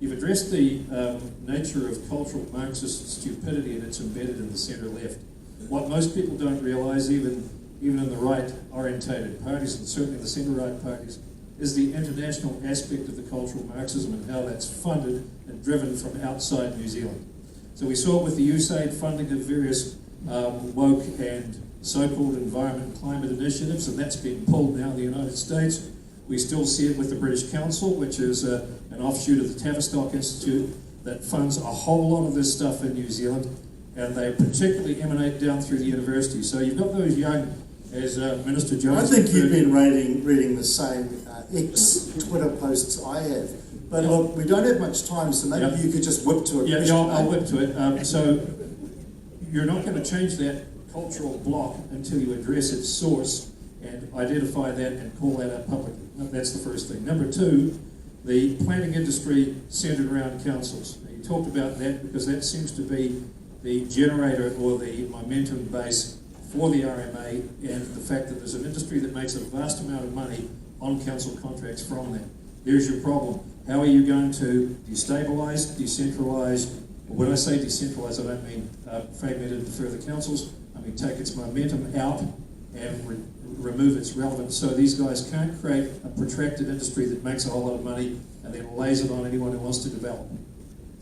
You've addressed the nature of cultural Marxist stupidity, and it's embedded in the centre-left. What most people don't realise, even in the right-orientated parties, and certainly the centre-right parties, is the international aspect of the cultural Marxism and how that's funded and driven from outside New Zealand. So we saw it with the USAID funding of various woke and so-called environment and climate initiatives, and that's been pulled now in the United States. We still see it with the British Council, which is an offshoot of the Tavistock Institute that funds a whole lot of this stuff in New Zealand, and they particularly emanate down through the university. So you've got those young, as Minister Jones... I think you've been reading the same ex-Twitter posts I have. But look, we don't have much time, so maybe you could just whip to it. Yeah, I'll whip to it. So you're not going to change that cultural block until you address its source and identify that and call that out publicly. That's the first thing. Number two, the planning industry centred around councils. Now, you talked about that because that seems to be the generator or the momentum base for the RMA, and the fact that there's an industry that makes a vast amount of money on council contracts from that. There's your problem. How are you going to destabilise, decentralise? When I say decentralise, I don't mean fragment into further councils. I mean take its momentum out and remove its relevance. So these guys can't create a protracted industry that makes a whole lot of money and then lays it on anyone who wants to develop.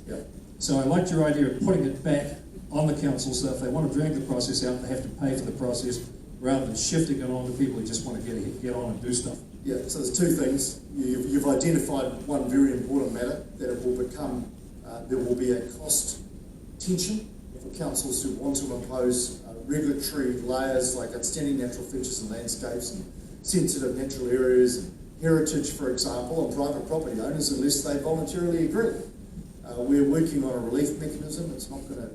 Yeah. So I liked your idea of putting it back on the council, so if they want to drag the process out, they have to pay for the process rather than shifting it on to people who just want to get on and do stuff. Yeah, so there's two things. You've identified one very important matter, that it will become, there will be a cost tension for councils who want to impose regulatory layers like outstanding natural features and landscapes and sensitive natural areas and heritage, for example, on private property owners unless they voluntarily agree. We're working on a relief mechanism. It's not going to,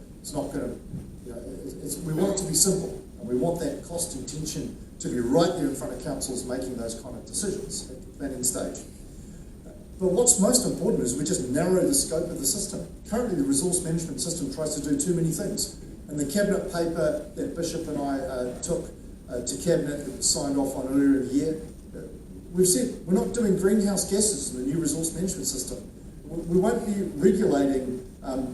we want it to be simple, and we want that cost and tension to be right there in front of councils making those kind of decisions at the planning stage. But what's most important is we just narrow the scope of the system. Currently, the resource management system tries to do too many things. And the cabinet paper that Bishop and I took to cabinet that was signed off on earlier in the year, we've said we're not doing greenhouse gases in the new resource management system. We won't be regulating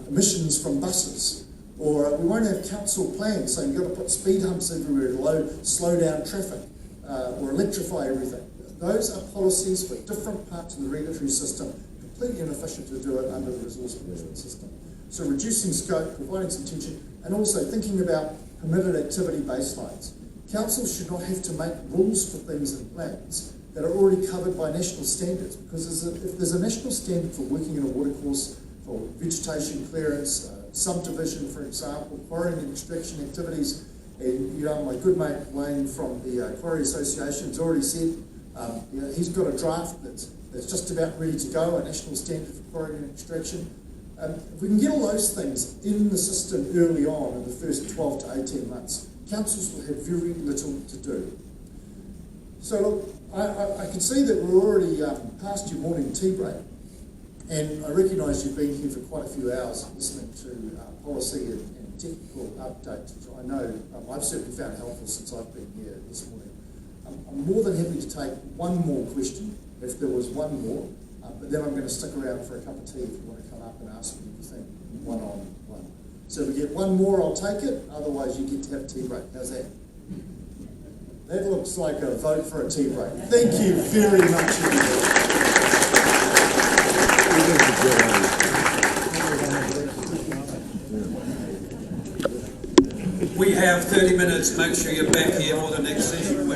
emissions from buses, or we won't have council plans saying you've got to put speed humps everywhere to slow down traffic, or electrify everything. Those are policies for different parts of the regulatory system, completely inefficient to do it under the resource management system. So reducing scope, providing some tension, and also thinking about permitted activity baselines. Councils should not have to make rules for things and plans that are already covered by national standards, because if there's a national standard for working in a watercourse, for vegetation clearance, subdivision, for example, quarrying and extraction activities, and my good mate Wayne from the Quarry Association has already said he's got a draft that's just about ready to go, a national standard for quarrying and extraction. If we can get all those things in the system early on in the first 12 to 18 months, councils will have very little to do. So look, I can see that we're already past your morning tea break, and I recognise you've been here for quite a few hours listening to policy and technical updates, which I know I've certainly found helpful since I've been here this morning. I'm more than happy to take one more question, if there was one more, but then I'm going to stick around for a cup of tea if you want to come up and ask me anything one-on-one. So if we get one more, I'll take it, otherwise you get to have a tea break. How's that? That looks like a vote for a tea break. Thank you very much, everybody. We have 30 minutes. Make sure you're back here for the next session.